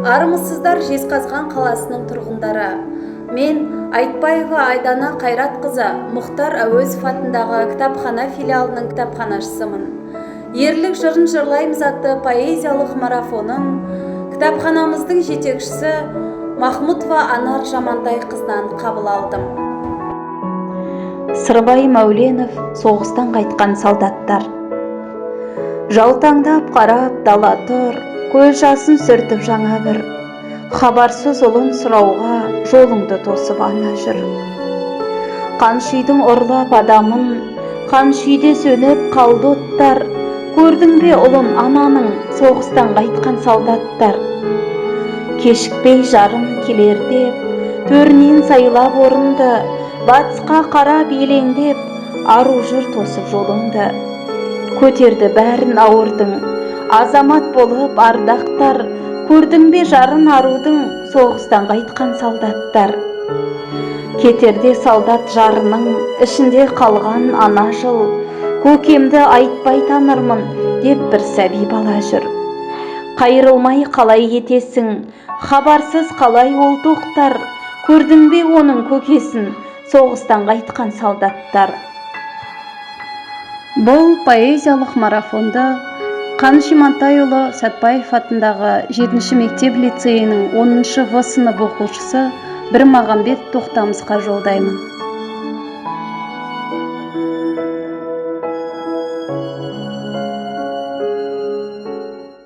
Армысыздар Жезқазған қаласының тұрғындары. Мен Айтбаева Айдана Қайратқызы Мұхтар Әуезов атындағы кітапхана филиалының кітапханашысымын. Ерлік жырын жырлаймыз атты поэзиялық марафонын кітапханамыздың жетекшісі Махмутова Анар Жамантайқызынан қабыл алдым. Сырбай Мәуленов, соғыстан қайтқан солдаттар. Жаутаңдап қарап дала тұр, көз жасын сүртіп жаңа бір. Хабарсыз ұлын сұрауға жолыңды тосып ана жүр. Қаншүйдің ұрлап адамын, қаншүйде сөніп қалды оттар. Көрдің бе ұлын ананың, соғыстан қайтқан солдаттар. Кешікпей жарым келер деп, төрінен сайлап орынды, батысқа қарап елеңдеп, ару жүр тосып жолыңды. Көтерді бәрін ауырдың, азамат болып ардақтар. Көрдің бе жарын арудың, соғыстан қайтқан солдаттар. Кетерде солдат жарының, ішінде қалған ана жыл. Көкемді айтпай танырмын, деп бір сәби бала жүр. Қайырылмай қалай кетесің, хабарсыз қалай ол тоқтар. Көрдің бе оның көкесін, соғыстан қайтқан солдаттар. Бұл поэзиялық марафонды Қаныш Имантайұлы Сәтбаев атындағы 7-ші мектеп лицейінің 10-шы В сынып оқушысы Бірмағамбет Тоқтамысқа жолдаймын.